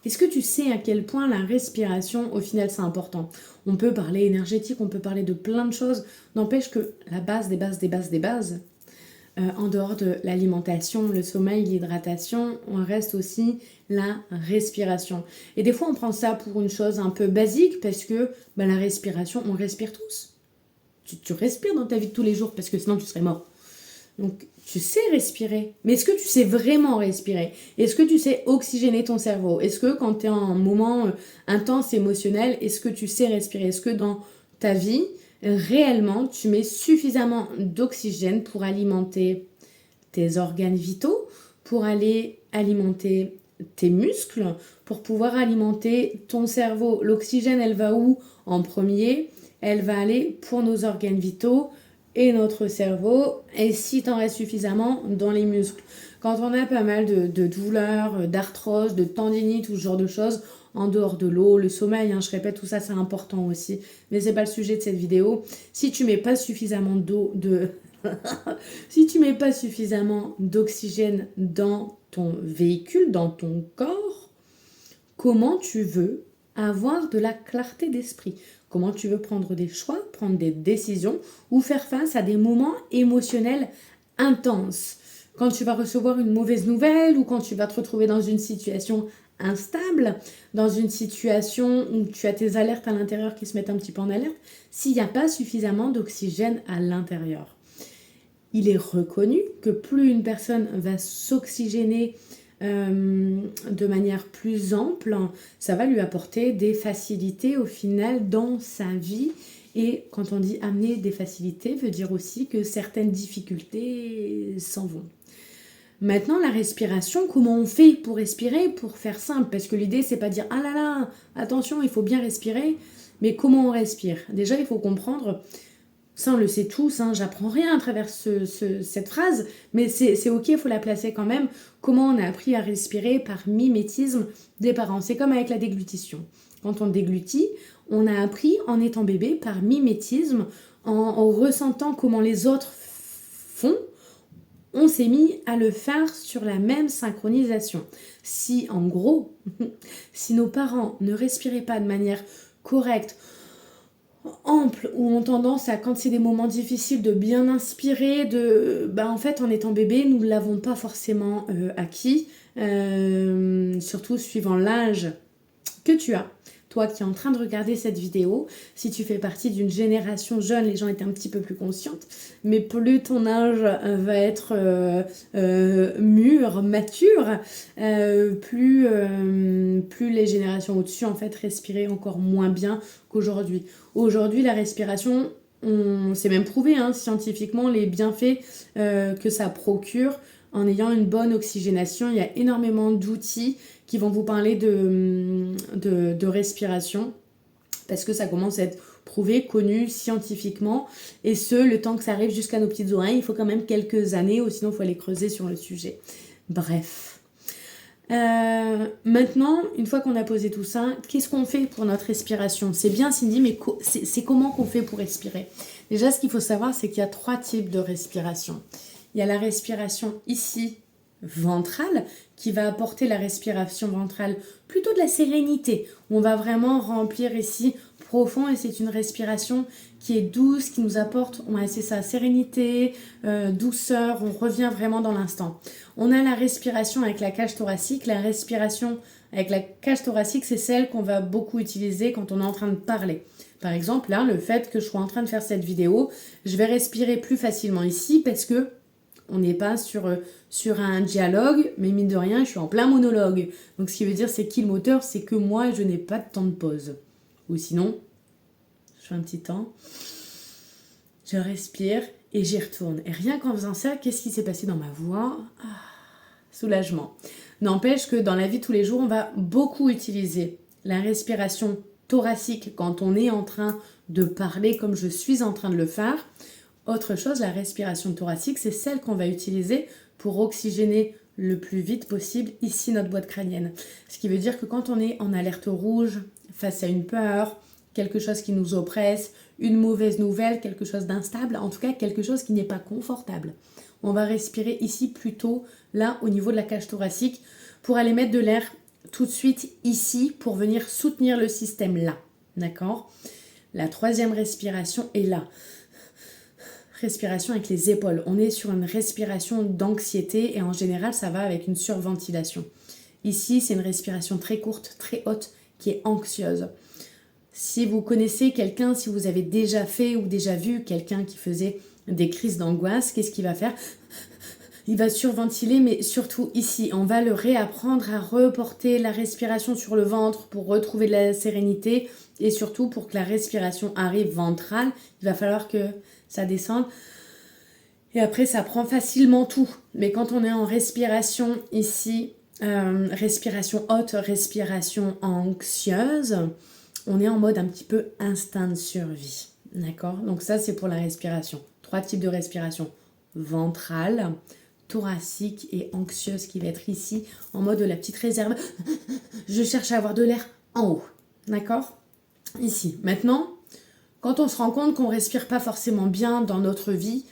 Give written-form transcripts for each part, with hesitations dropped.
Est-ce que tu sais à quel point la respiration, au final, c'est important? On peut parler énergétique, on peut parler de plein de choses. N'empêche que la base des bases des bases des bases, en dehors de l'alimentation, le sommeil, l'hydratation, on reste aussi la respiration. Et des fois, on prend ça pour une chose un peu basique parce que la respiration, on respire tous. Tu respires dans ta vie de tous les jours parce que sinon tu serais mort. Donc, tu sais respirer. Mais est-ce que tu sais vraiment respirer? Est-ce que tu sais oxygéner ton cerveau? Est-ce que quand tu es en moment intense émotionnel, est-ce que tu sais respirer? Est-ce que dans ta vie, réellement, tu mets suffisamment d'oxygène pour alimenter tes organes vitaux, pour aller alimenter tes muscles, pour pouvoir alimenter ton cerveau? L'oxygène, elle va où en premier? Elle va aller pour nos organes vitaux et notre cerveau, et si t'en reste suffisamment, dans les muscles. Quand on a pas mal de douleurs, d'arthrose, de tendinite, tout ce genre de choses, en dehors de l'eau, le sommeil, je répète, tout ça c'est important aussi, mais c'est pas le sujet de cette vidéo. Si tu mets pas suffisamment si tu mets pas suffisamment d'oxygène dans ton véhicule, dans ton corps, comment tu veux avoir de la clarté d'esprit? Comment tu veux prendre des choix, prendre des décisions ou faire face à des moments émotionnels intenses? Quand tu vas recevoir une mauvaise nouvelle ou quand tu vas te retrouver dans une situation instable, dans une situation où tu as tes alertes à l'intérieur qui se mettent un petit peu en alerte, s'il n'y a pas suffisamment d'oxygène à l'intérieur. Il est reconnu que plus une personne va s'oxygéner de manière plus ample, ça va lui apporter des facilités au final dans sa vie. Et quand on dit amener des facilités, veut dire aussi que certaines difficultés s'en vont. Maintenant, la respiration, comment on fait pour respirer, pour faire simple? Parce que l'idée, c'est pas dire ah là là, attention, il faut bien respirer, mais comment on respire? Déjà, il faut comprendre. Ça, on le sait tous, j'apprends rien à travers cette phrase, mais c'est ok, il faut la placer quand même. Comment on a appris à respirer par mimétisme des parents? C'est comme avec la déglutition. Quand on déglutit, on a appris en étant bébé par mimétisme, en ressentant comment les autres font, on s'est mis à le faire sur la même synchronisation. Si, en gros, si nos parents ne respiraient pas de manière correcte, ample, ou ont tendance à, quand c'est des moments difficiles, de bien inspirer, en fait, en étant bébé, nous ne l'avons pas forcément acquis, surtout suivant l'âge que tu as. Toi qui es en train de regarder cette vidéo, si tu fais partie d'une génération jeune, les gens étaient un petit peu plus conscientes, mais plus ton âge va être mûr, mature, plus les générations au-dessus en fait respiraient encore moins bien qu'aujourd'hui. Aujourd'hui, la respiration, c'est même prouvé scientifiquement les bienfaits que ça procure en ayant une bonne oxygénation. Il y a énormément d'outils qui vont vous parler de respiration parce que ça commence à être prouvé, connu scientifiquement, et ce, le temps que ça arrive jusqu'à nos petites oreilles, il faut quand même quelques années, ou sinon il faut aller creuser sur le sujet. Bref. Maintenant, une fois qu'on a posé tout ça, qu'est-ce qu'on fait pour notre respiration? C'est bien Cindy, mais c'est comment qu'on fait pour respirer? Déjà, ce qu'il faut savoir, c'est qu'il y a 3 types de respiration. Il y a la respiration ici, ventrale, qui va apporter la respiration ventrale plutôt de la sérénité. On va vraiment remplir ici profond, et c'est une respiration qui est douce, qui nous apporte, c'est ça, sérénité, douceur, on revient vraiment dans l'instant. On a la respiration avec la cage thoracique. La respiration avec la cage thoracique, c'est celle qu'on va beaucoup utiliser quand on est en train de parler. Par exemple, là, le fait que je sois en train de faire cette vidéo, je vais respirer plus facilement ici parce que on n'est pas sur un dialogue, mais mine de rien, je suis en plein monologue. Donc ce qui veut dire, c'est qui le moteur? C'est que moi, je n'ai pas de temps de pause. Ou sinon, je fais un petit temps, je respire et j'y retourne. Et rien qu'en faisant ça, qu'est-ce qui s'est passé dans ma voix? Soulagement. N'empêche que dans la vie de tous les jours, on va beaucoup utiliser la respiration thoracique quand on est en train de parler comme je suis en train de le faire. Autre chose, la respiration thoracique, c'est celle qu'on va utiliser pour oxygéner le plus vite possible ici notre boîte crânienne. Ce qui veut dire que quand on est en alerte rouge, face à une peur, quelque chose qui nous oppresse, une mauvaise nouvelle, quelque chose d'instable, en tout cas quelque chose qui n'est pas confortable, on va respirer ici plutôt là au niveau de la cage thoracique pour aller mettre de l'air tout de suite ici pour venir soutenir le système là. D'accord? La troisième respiration est là. Respiration avec les épaules. On est sur une respiration d'anxiété et en général, ça va avec une surventilation. Ici, c'est une respiration très courte, très haute, qui est anxieuse. Si vous connaissez quelqu'un, si vous avez déjà fait ou déjà vu quelqu'un qui faisait des crises d'angoisse, qu'est-ce qu'il va faire? Il va surventiler, mais surtout ici, on va le réapprendre à reporter la respiration sur le ventre pour retrouver de la sérénité et surtout pour que la respiration arrive ventrale, il va falloir que ça descende. Et après, ça prend facilement tout. Mais quand on est en respiration ici, respiration haute, respiration anxieuse, on est en mode un petit peu instinct de survie. D'accord? Donc ça, c'est pour la respiration. 3 types de respiration. Ventrale, thoracique et anxieuse qui va être ici en mode de la petite réserve. Je cherche à avoir de l'air en haut. D'accord? Ici. Maintenant, quand on se rend compte qu'on respire pas forcément bien dans notre vie,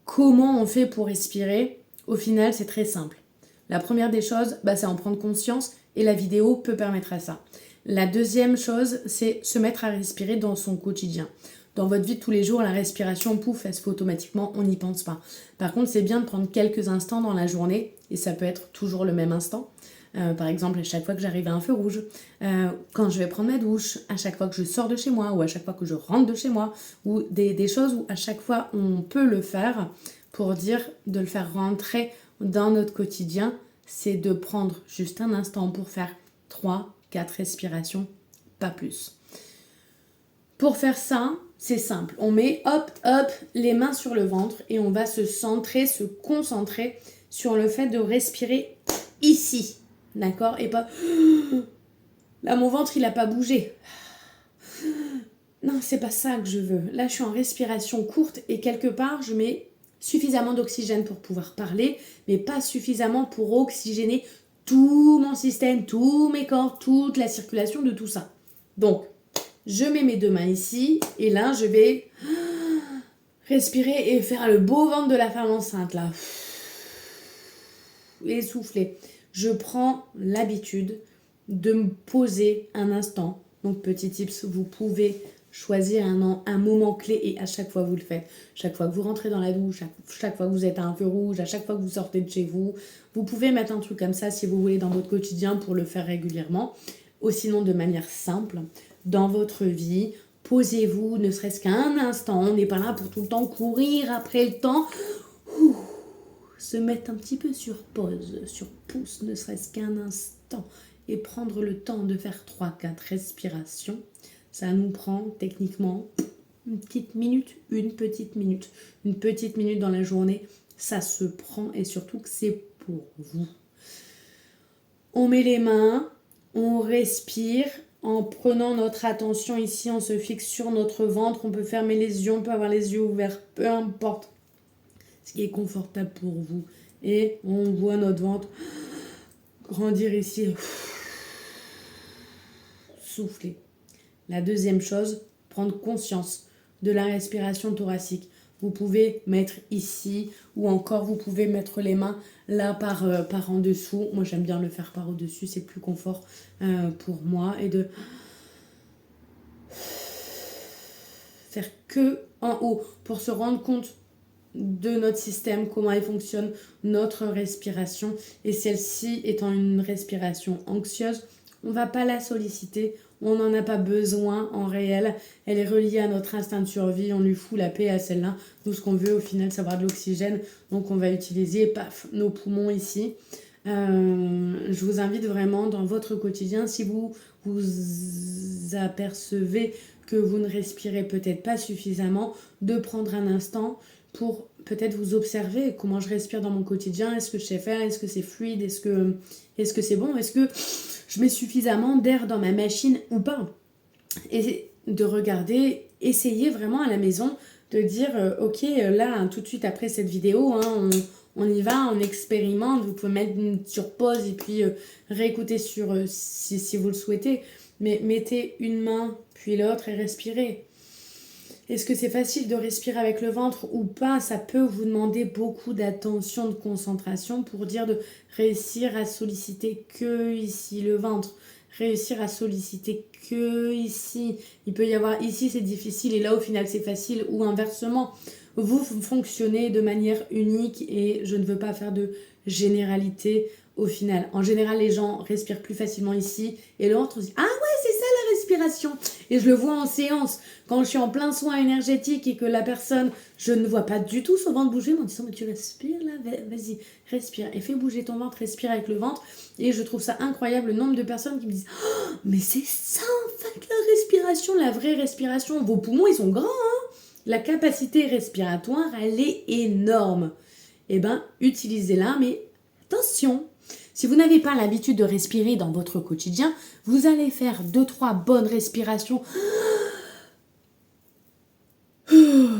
comment on fait pour respirer? Au final, c'est très simple. La première des choses, c'est en prendre conscience et la vidéo peut permettre à ça. La deuxième chose, c'est se mettre à respirer dans son quotidien. Dans votre vie de tous les jours, la respiration, pouf, elle se fait automatiquement, on n'y pense pas. Par contre, c'est bien de prendre quelques instants dans la journée, et ça peut être toujours le même instant. Par exemple, à chaque fois que j'arrive à un feu rouge, quand je vais prendre ma douche, à chaque fois que je sors de chez moi, ou à chaque fois que je rentre de chez moi, ou des choses où à chaque fois on peut le faire, pour dire de le faire rentrer dans notre quotidien, c'est de prendre juste un instant pour faire 3, 4 respirations, pas plus. Pour faire ça, c'est simple. On met hop, les mains sur le ventre et on va se centrer, se concentrer sur le fait de respirer ici. D'accord? Et pas... Là, mon ventre, il n'a pas bougé. Non, c'est pas ça que je veux. Là, je suis en respiration courte et quelque part, je mets suffisamment d'oxygène pour pouvoir parler, mais pas suffisamment pour oxygéner tout mon système, tous mes corps, toute la circulation de tout ça. Donc, je mets mes 2 mains ici et là, je vais respirer et faire le beau ventre de la femme enceinte, là. Et souffler. Je prends l'habitude de me poser un instant. Donc, petit tips, vous pouvez choisir un moment clé et à chaque fois vous le faites. Chaque fois que vous rentrez dans la douche, chaque fois que vous êtes à un feu rouge, à chaque fois que vous sortez de chez vous, vous pouvez mettre un truc comme ça si vous voulez dans votre quotidien pour le faire régulièrement. Ou sinon de manière simple, dans votre vie, posez-vous ne serait-ce qu'un instant. On n'est pas là pour tout le temps courir après le temps. Se mettre un petit peu sur pause, sur pouce, ne serait-ce qu'un instant. Et prendre le temps de faire 3-4 respirations. Ça nous prend techniquement une petite minute. Une petite minute dans la journée. Ça se prend et surtout que c'est pour vous. On met les mains, on respire. En prenant notre attention ici, on se fixe sur notre ventre. On peut fermer les yeux, on peut avoir les yeux ouverts, peu importe ce qui est confortable pour vous. Et on voit notre ventre grandir ici. Souffler. La deuxième chose, prendre conscience de la respiration thoracique. Vous pouvez mettre ici ou encore vous pouvez mettre les mains là par en dessous. Moi j'aime bien le faire par au-dessus, c'est plus confort pour moi. Et de faire que en haut pour se rendre compte de notre système, comment il fonctionne, notre respiration. Et celle-ci étant une respiration anxieuse, on ne va pas la solliciter, on n'en a pas besoin en réel, elle est reliée à notre instinct de survie, on lui fout la paix à celle-là. Nous, ce qu'on veut au final, c'est avoir de l'oxygène, donc on va utiliser nos poumons ici. Je vous invite vraiment dans votre quotidien, si vous apercevez que vous ne respirez peut-être pas suffisamment, de prendre un instant pour peut-être vous observer comment je respire dans mon quotidien. Est-ce que je sais faire? Est-ce que c'est fluide? Est-ce que c'est bon? Est-ce que je mets suffisamment d'air dans ma machine ou pas? Et de regarder, essayer vraiment à la maison de dire ok, là, tout de suite après cette vidéo, on y va, on expérimente. Vous pouvez mettre sur pause et puis réécouter si vous le souhaitez. Mais mettez une main puis l'autre et respirez. Est-ce que c'est facile de respirer avec le ventre ou pas? Ça peut vous demander beaucoup d'attention, de concentration pour dire de réussir à solliciter que ici le ventre. Réussir à solliciter que ici. Il peut y avoir ici c'est difficile et là au final c'est facile ou inversement. Vous fonctionnez de manière unique et je ne veux pas faire de généralité au final. En général les gens respirent plus facilement ici et l'autre dit ah ouais c'est ça la respiration. Et je le vois en séance quand je suis en plein soin énergétique et que la personne, je ne vois pas du tout son ventre bouger, en disant mais tu respires là, vas-y respire et fais bouger ton ventre, respire avec le ventre. Et je trouve ça incroyable le nombre de personnes qui me disent oh, mais c'est ça en fait la respiration, la vraie respiration. Vos poumons ils sont grands hein. La capacité respiratoire elle est énorme. Eh ben utilisez-la mais attention. Si vous n'avez pas l'habitude de respirer dans votre quotidien, vous allez faire 2-3 bonnes respirations. Tout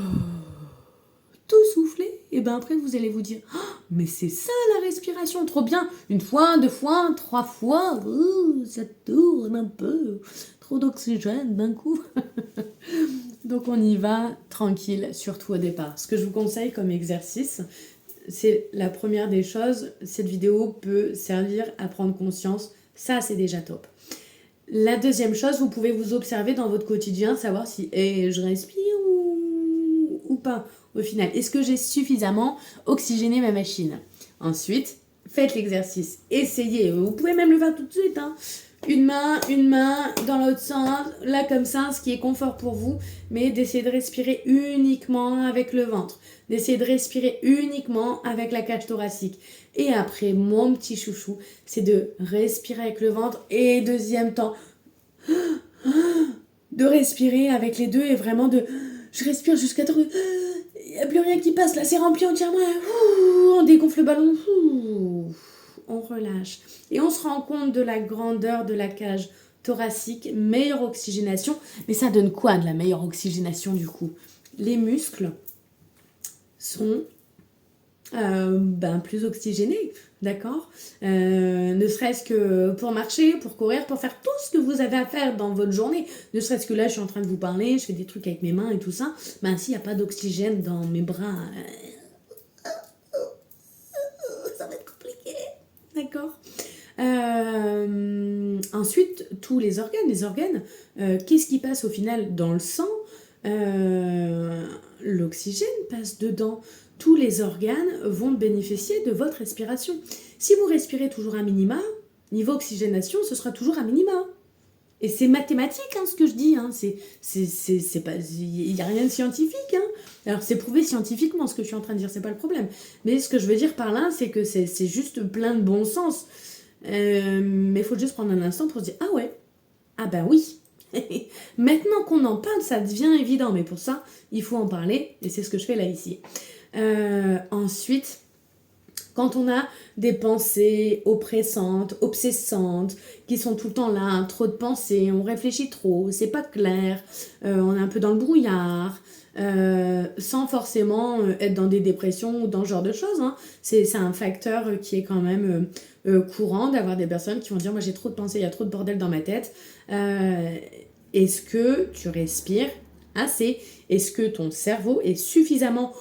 souffler. Et bien après, vous allez vous dire oh, mais c'est ça la respiration, trop bien. 1 fois, 2 fois, 3 fois. Ça tourne un peu. Trop d'oxygène d'un coup. Donc on y va tranquille, surtout au départ. Ce que je vous conseille comme exercice, c'est la première des choses, cette vidéo peut servir à prendre conscience, ça c'est déjà top. La deuxième chose, vous pouvez vous observer dans votre quotidien, savoir si je respire ou pas au final. Est-ce que j'ai suffisamment oxygéné ma machine? Ensuite, faites l'exercice, essayez, vous pouvez même le faire tout de suite. Hein. Une main dans l'autre sens, là comme ça, ce qui est confort pour vous, mais d'essayer de respirer uniquement avec le ventre, d'essayer de respirer uniquement avec la cage thoracique. Et après, mon petit chouchou, c'est de respirer avec le ventre et deuxième temps, de respirer avec les deux et vraiment de... Je respire jusqu'à temps il n'y a plus rien qui passe, là c'est rempli entièrement, on dégonfle le ballon, on relâche. Et on se rend compte de la grandeur de la cage thoracique, meilleure oxygénation. Mais ça donne quoi de la meilleure oxygénation du coup? Les muscles sont plus oxygénés, d'accord ne serait-ce que pour marcher, pour courir, pour faire tout ce que vous avez à faire dans votre journée. Ne serait-ce que là, je suis en train de vous parler, je fais des trucs avec mes mains et tout ça. S'il n'y a pas d'oxygène dans mes bras, ça va être compliqué, d'accord ensuite, tous les organes, qu'est-ce qui passe au final dans le sang? L'oxygène passe dedans. Tous les organes vont bénéficier de votre respiration. Si vous respirez toujours à minima, niveau oxygénation, ce sera toujours à minima. Et c'est mathématique ce que je dis. C'est pas, il n'y a rien de scientifique. Alors c'est prouvé scientifiquement ce que je suis en train de dire, c'est pas le problème. Mais ce que je veux dire par là, c'est que c'est juste plein de bon sens. Mais il faut juste prendre un instant pour se dire ah ouais, ah ben oui. Maintenant qu'on en parle, ça devient évident. Mais pour ça, il faut en parler. Et c'est ce que je fais là ici. Ensuite, quand on a des pensées oppressantes, obsessantes, qui sont tout le temps là, trop de pensées, on réfléchit trop, c'est pas clair, on est un peu dans le brouillard, sans forcément être dans des dépressions ou dans ce genre de choses. C'est un facteur qui est quand même courant d'avoir des personnes qui vont dire moi j'ai trop de pensées, il y a trop de bordel dans ma tête. Est-ce que tu respires assez? Est-ce que ton cerveau est suffisamment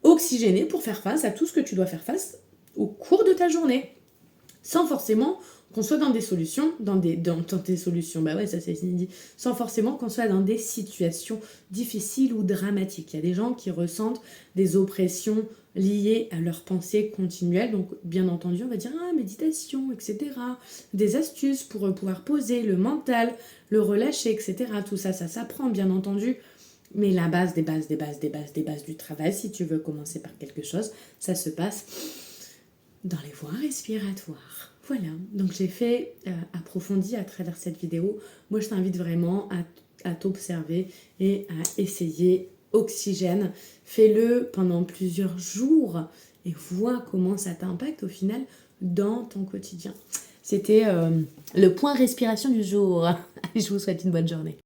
oxygéné pour faire face à tout ce que tu dois faire face au cours de ta journée, sans forcément qu'on soit dans des solutions, dans des solutions, ça c'est dit, sans forcément qu'on soit dans des situations difficiles ou dramatiques. Il y a des gens qui ressentent des oppressions liées à leurs pensées continuelles, donc bien entendu on va dire méditation, etc. Des astuces pour pouvoir poser le mental, le relâcher, etc. Tout ça, ça s'apprend bien entendu. Mais la base des bases du travail, si tu veux commencer par quelque chose, ça se passe dans les voies respiratoires. Voilà, donc j'ai fait approfondi à travers cette vidéo. Moi, je t'invite vraiment à t'observer et à essayer oxygène. Fais-le pendant plusieurs jours et vois comment ça t'impacte au final dans ton quotidien. C'était le point respiration du jour. Je vous souhaite une bonne journée.